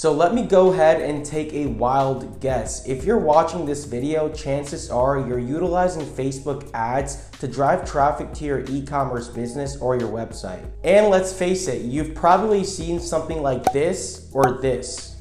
So let me go ahead and take a wild guess. If you're watching this video, chances are you're utilizing Facebook ads to drive traffic to your e-commerce business or your website. And let's face it, you've probably seen something like this or this.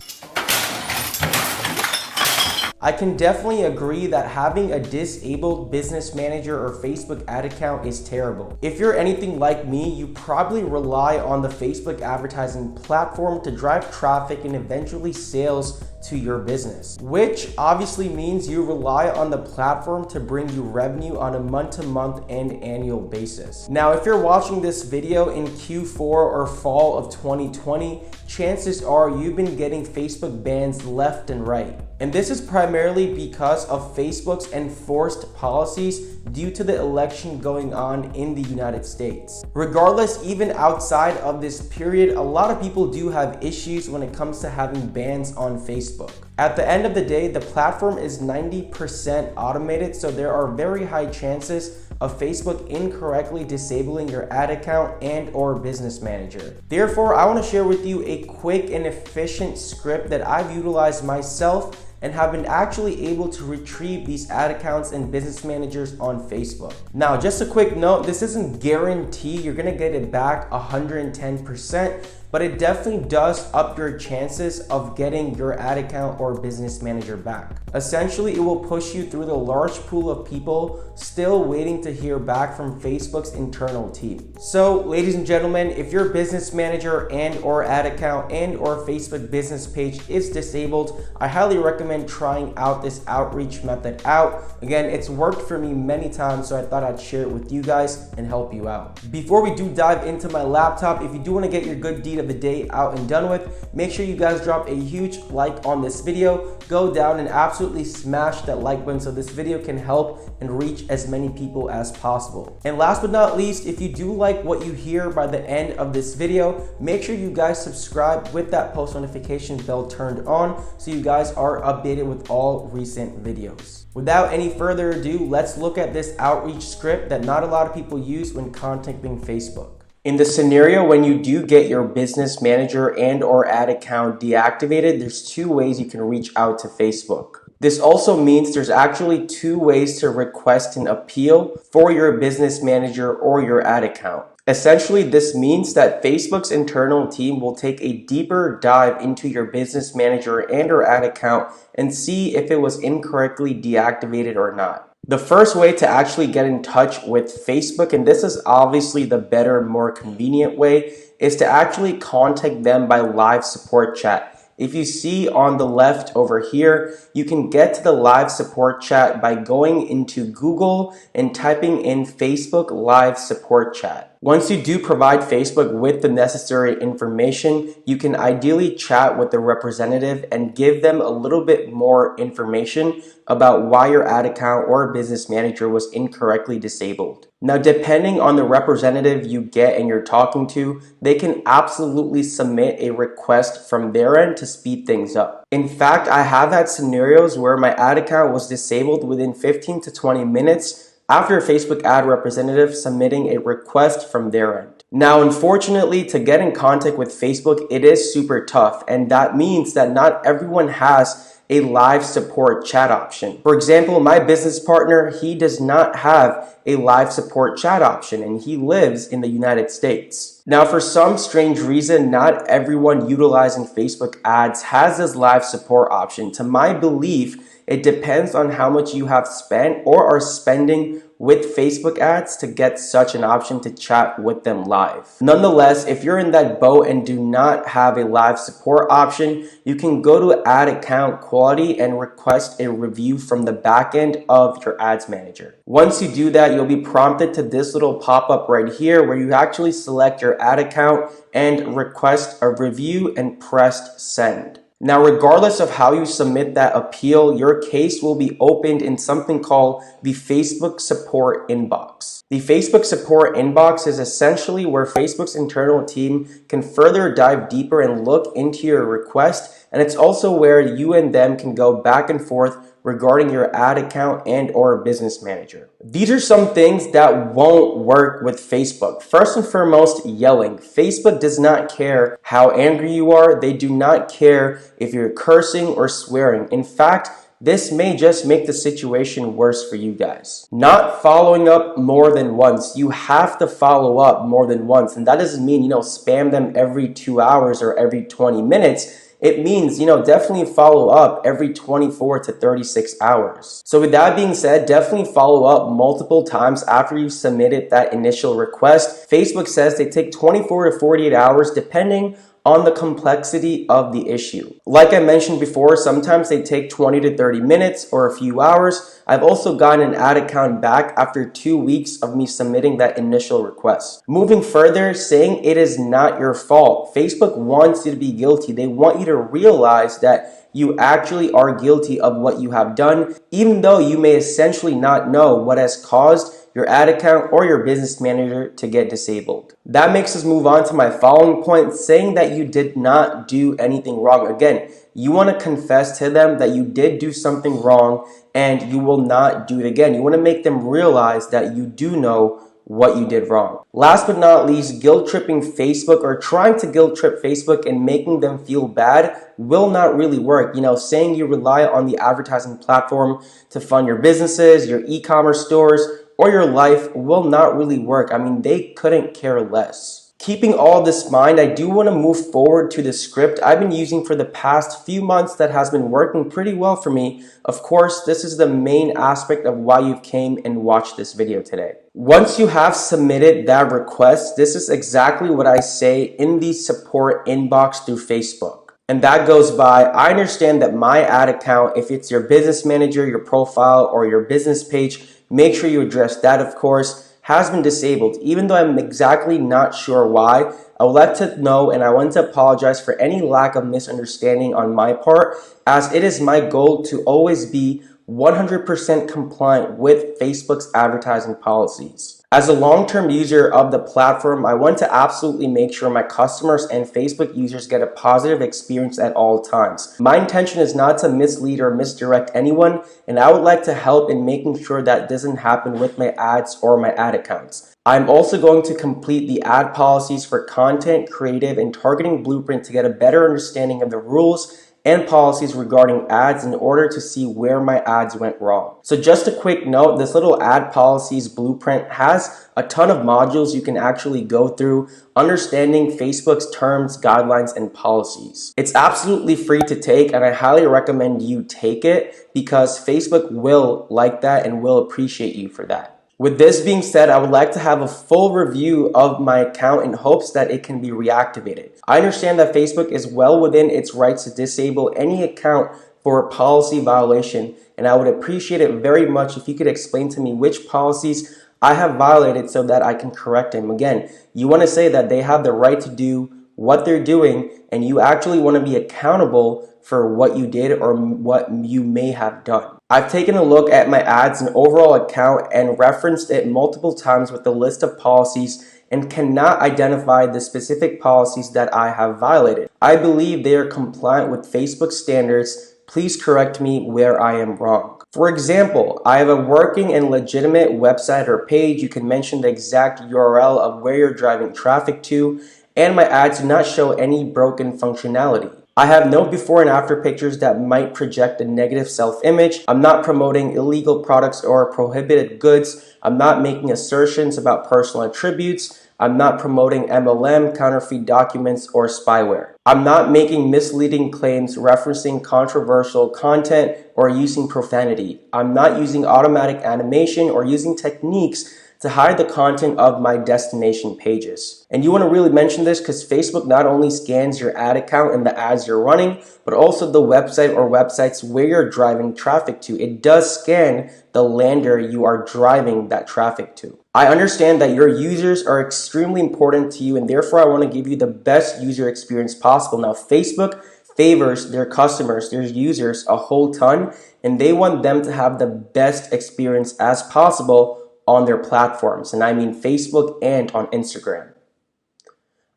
I can definitely agree that having a disabled business manager or Facebook ad account is terrible. If you're anything like me, you probably rely on the Facebook advertising platform to drive traffic and eventually sales to your business, which obviously means you rely on the platform to bring you revenue on a month-to-month and annual basis. Now, if you're watching this video in Q4 or fall of 2020, chances are you've been getting Facebook bans left and right. And this is primarily because of Facebook's enforced policies due to the election going on in the United States. Regardless, even outside of this period, a lot of people do have issues when it comes to having bans on Facebook. At the end of the day, the platform is 90% automated, so there are very high chances of Facebook incorrectly disabling your ad account and or business manager. Therefore, I want to share with you a quick and efficient script that I've utilized myself and have been actually able to retrieve these ad accounts and business managers on Facebook. Now, just a quick note, this isn't guaranteed you're gonna get it back 110%, but it definitely does up your chances of getting your ad account or business manager back. Essentially, it will push you through the large pool of people still waiting to hear back from Facebook's internal team. So, ladies and gentlemen, if your business manager and or ad account and or Facebook business page is disabled, I highly recommend trying out this outreach method out. Again, it's worked for me many times, so I thought I'd share it with you guys and help you out. Before we do dive into my laptop, if you do want to get your good deed of the day out and done with, make sure you guys drop a huge like on this video. Go down and absolutely smash that like button so this video can help and reach as many people as possible. And last but not least, if you do like what you hear by the end of this video, make sure you guys subscribe with that post notification bell turned on so you guys are updated with all recent videos. Without any further ado, let's look at this outreach script that not a lot of people use when contacting Facebook. In the scenario when you do get your business manager and or ad account deactivated, there's two ways you can reach out to Facebook. This also means there's actually two ways to request an appeal for your business manager or your ad account. Essentially, this means that Facebook's internal team will take a deeper dive into your business manager and or ad account and see if it was incorrectly deactivated or not. The first way to actually get in touch with Facebook, and this is obviously the better, more convenient way, is to actually contact them by live support chat. If you see on the left over here, you can get to the live support chat by going into Google and typing in Facebook live support chat. Once you do provide Facebook with the necessary information, you can ideally chat with the representative and give them a little bit more information about why your ad account or business manager was incorrectly disabled. Now, depending on the representative you get and you're talking to, they can absolutely submit a request from their end to speed things up. In fact, I have had scenarios where my ad account was disabled within 15 to 20 minutes after a Facebook ad representative submitting a request from their end. Now, unfortunately, to get in contact with Facebook, it is super tough, and that means that not everyone has a live support chat option. For example, my business partner, he does not have a live support chat option, and he lives in the United States. Now, for some strange reason, not everyone utilizing Facebook ads has this live support option. To my belief, it depends on how much you have spent or are spending with Facebook ads to get such an option to chat with them live. Nonetheless, if you're in that boat and do not have a live support option, you can go to ad account quality and request a review from the back end of your ads manager. Once you do that, you'll be prompted to this little pop-up right here where you actually select your ad account and request a review and press send. Now, regardless of how you submit that appeal, your case will be opened in something called the Facebook support inbox. The Facebook support inbox is essentially where Facebook's internal team can further dive deeper and look into your request And it's also where you and them can go back and forth regarding your ad account and or business manager. These are some things that won't work with Facebook. First and foremost, yelling. Facebook does not care how angry you are. They do not care if you're cursing or swearing. In fact, this may just make the situation worse for you guys. Not following up more than once. You have to follow up more than once. And that doesn't mean, spam them every 2 hours or every 20 minutes. It means, definitely follow up every 24 to 36 hours. So with that being said, definitely follow up multiple times after you submitted that initial request. Facebook says they take 24 to 48 hours depending on the complexity of the issue. Like I mentioned before, sometimes they take 20 to 30 minutes or a few hours. I've also gotten an ad account back after 2 weeks of me submitting that initial request. Moving further, saying it is not your fault. Facebook wants you to be guilty. They want you to realize that you actually are guilty of what you have done, even though you may essentially not know what has caused your ad account or your business manager to get disabled. That makes us move on to my following point, saying that you did not do anything wrong. Again, you want to confess to them that you did do something wrong and you will not do it again. You want to make them realize that you do know what you did wrong. Last but not least, guilt tripping Facebook or trying to guilt trip Facebook and making them feel bad will not really work. Saying you rely on the advertising platform to fund your businesses, your e-commerce stores, or your life will not really work. They couldn't care less. Keeping all this in mind, I do want to move forward to the script I've been using for the past few months that has been working pretty well for me. Of course, this is the main aspect of why you came and watched this video today. Once you have submitted that request, this is exactly what I say in the support inbox through Facebook. And that goes by, I understand that my ad account, if it's your business manager, your profile, or your business page, make sure you address that, of course, has been disabled. Even though I'm exactly not sure why, I would like to know and I want to apologize for any lack of misunderstanding on my part, as it is my goal to always be 100% compliant with Facebook's advertising policies. As a long-term user of the platform, I want to absolutely make sure my customers and Facebook users get a positive experience at all times. My intention is not to mislead or misdirect anyone, and I would like to help in making sure that doesn't happen with my ads or my ad accounts. I'm also going to complete the ad policies for content, creative, and targeting blueprint to get a better understanding of the rules and policies regarding ads in order to see where my ads went wrong. So just a quick note, this little ad policies blueprint has a ton of modules you can actually go through, understanding Facebook's terms, guidelines, and policies. It's absolutely free to take, and I highly recommend you take it because Facebook will like that and will appreciate you for that. With this being said, I would like to have a full review of my account in hopes that it can be reactivated. I understand that Facebook is well within its rights to disable any account for a policy violation, and I would appreciate it very much if you could explain to me which policies I have violated so that I can correct them. Again, you want to say that they have the right to do what they're doing, and you actually want to be accountable for what you did or what you may have done. I've taken a look at my ads and overall account and referenced it multiple times with the list of policies and cannot identify the specific policies that I have violated. I believe they are compliant with Facebook standards. Please correct me where I am wrong. For example, I have a working and legitimate website or page. You can mention the exact URL of where you're driving traffic to, and my ads do not show any broken functionality. I have no before and after pictures that might project a negative self-image. I'm not promoting illegal products or prohibited goods. I'm not making assertions about personal attributes. I'm not promoting MLM, counterfeit documents, or spyware. I'm not making misleading claims referencing controversial content or using profanity. I'm not using automatic animation or using techniques to hide the content of my destination pages. And you want to really mention this because Facebook not only scans your ad account and the ads you're running, but also the website or websites where you're driving traffic to. It does scan the lander you are driving that traffic to. I understand that your users are extremely important to you, and therefore I want to give you the best user experience possible. Now, Facebook favors their customers, their users, a whole ton, and they want them to have the best experience as possible on their platforms, and I mean Facebook and on Instagram.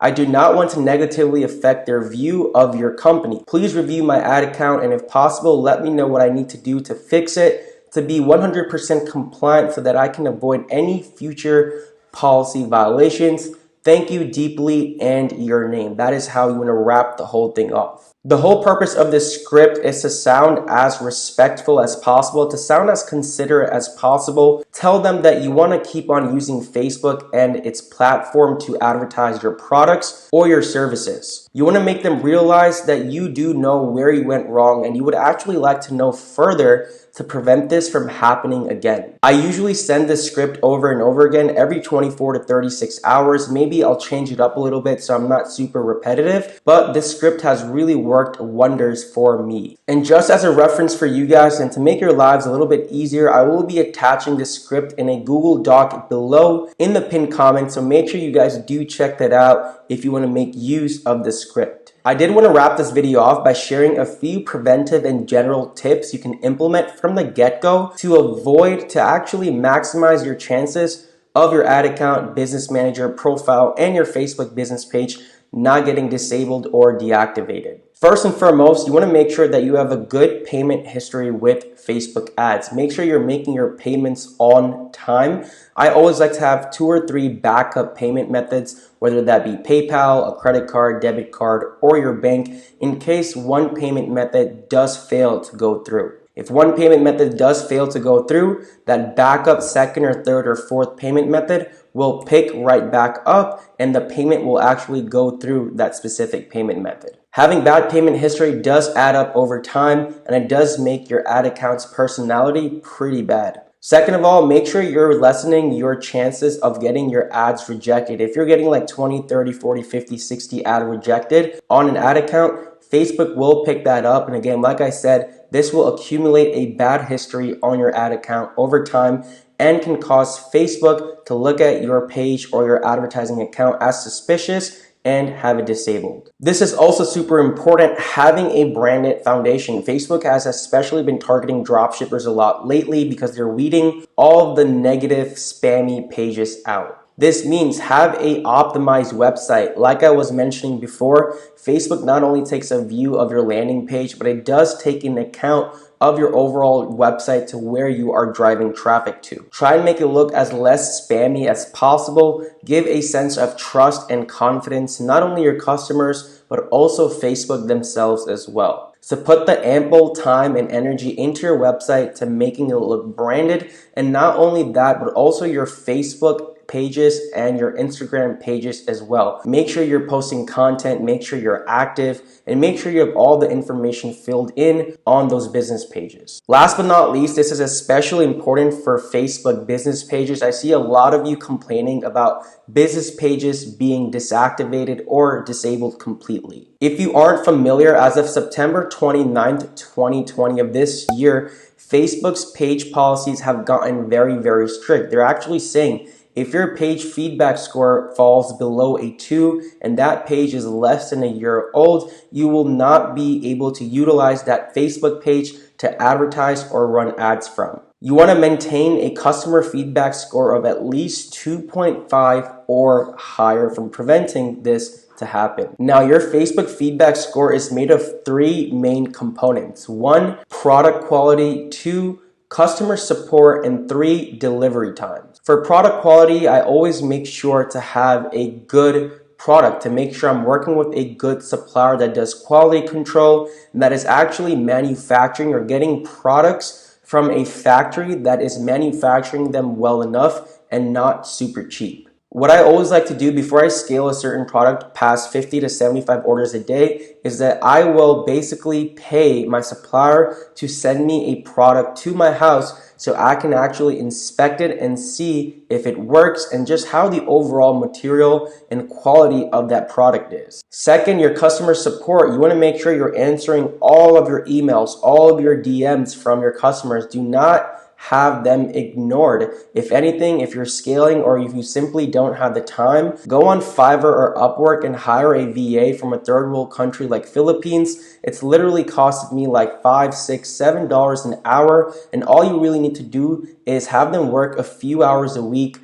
I do not want to negatively affect their view of your company. Please review my ad account and if possible, let me know what I need to do to fix it to be 100% compliant so that I can avoid any future policy violations. Thank you deeply and your name. That is how you want to wrap the whole thing off. The whole purpose of this script is to sound as respectful as possible, to sound as considerate as possible. Tell them that you want to keep on using Facebook and its platform to advertise your products or your services. You want to make them realize that you do know where you went wrong and you would actually like to know further to prevent this from happening again. I usually send this script over and over again every 24 to 36 hours. Maybe I'll change it up a little bit so I'm not super repetitive, but this script has really worked wonders for me. And just as a reference for you guys and to make your lives a little bit easier, I will be attaching this script in a Google Doc below in the pinned comment, so make sure you guys do check that out if you want to make use of the script. I did want to wrap this video off by sharing a few preventive and general tips you can implement from the get-go to actually maximize your chances of your ad account, business manager, profile, and your Facebook business page not getting disabled or deactivated. First and foremost, you want to make sure that you have a good payment history with Facebook ads. Make sure you're making your payments on time. I always like to have 2 or 3 backup payment methods, whether that be PayPal, a credit card, debit card, or your bank, in case one payment method does fail to go through. If one payment method does fail to go through, that backup second or third or fourth payment method will pick right back up and the payment will actually go through that specific payment method. Having bad payment history does add up over time and it does make your ad account's personality pretty bad. Second of all, make sure you're lessening your chances of getting your ads rejected. If you're getting like 20, 30, 40, 50, 60 ad rejected on an ad account, Facebook will pick that up. And again, like I said, this will accumulate a bad history on your ad account over time and can cause Facebook to look at your page or your advertising account as suspicious and have it disabled. This is also super important, having a branded foundation. Facebook has especially been targeting dropshippers a lot lately because they're weeding all of the negative spammy pages out. This means have a optimized website. Like I was mentioning before, Facebook not only takes a view of your landing page, but it does take into account of your overall website to where you are driving traffic to. Try and make it look as less spammy as possible. Give a sense of trust and confidence to not only your customers, but also Facebook themselves as well. So put the ample time and energy into your website to making it look branded. And not only that, but also your Facebook pages and your Instagram pages as well. Make sure you're posting content, make sure you're active, and make sure you have all the information filled in on those business pages. Last but not least, this is especially important for Facebook business pages. I see a lot of you complaining about business pages being deactivated or disabled completely. If you aren't familiar, as of September 29th, 2020 of this year, Facebook's page policies have gotten very, very strict. They're actually saying if your page feedback score falls below a 2 and that page is less than a year old, you will not be able to utilize that Facebook page to advertise or run ads from. You want to maintain a customer feedback score of at least 2.5 or higher from preventing this to happen. Now, your Facebook feedback score is made of 3 main components. 1, product quality. 2, customer support, and 3, delivery times. For product quality, I always make sure to have a good product, to make sure I'm working with a good supplier that does quality control and that is actually manufacturing or getting products from a factory that is manufacturing them well enough and not super cheap. What I always like to do before I scale a certain product past 50 to 75 orders a day is that I will basically pay my supplier to send me a product to my house so I can actually inspect it and see if it works and just how the overall material and quality of that product is. Second, your customer support. You want to make sure you're answering all of your emails, all of your DMs from your customers. Do not have them ignored. If anything, if you're scaling or if you simply don't have the time, go on Fiverr or Upwork and hire a VA from a third world country like Philippines. It's literally costed me like $5, $6, $7 an hour, and all you really need to do is have them work a few hours a week,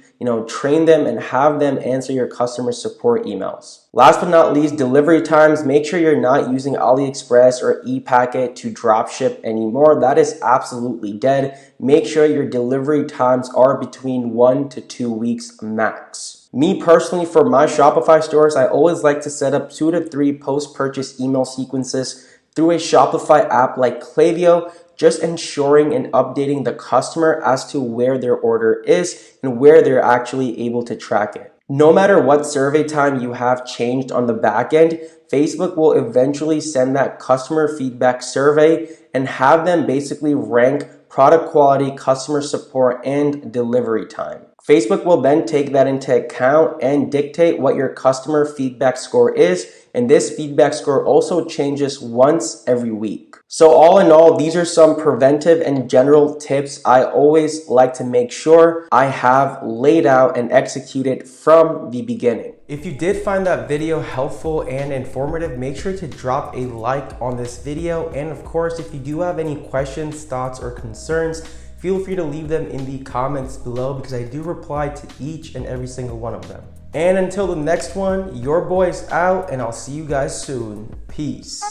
train them and have them answer your customer support emails. Last but not least, delivery times. Make sure you're not using AliExpress or ePacket to dropship anymore. That is absolutely dead. Make sure your delivery times are between 1 to 2 weeks max. Me personally, for my Shopify stores, I always like to set up 2 to 3 post-purchase email sequences through a Shopify app like Klaviyo, just ensuring and updating the customer as to where their order is and where they're actually able to track it. No matter what survey time you have changed on the back end, Facebook will eventually send that customer feedback survey and have them basically rank product quality, customer support, and delivery time. Facebook will then take that into account and dictate what your customer feedback score is, and this feedback score also changes once every week. So all in all, these are some preventive and general tips I always like to make sure I have laid out and executed from the beginning. If you did find that video helpful and informative, make sure to drop a like on this video. And of course, if you do have any questions, thoughts, or concerns, feel free to leave them in the comments below because I do reply to each and every single one of them. And until the next one, your boy's out and I'll see you guys soon. Peace.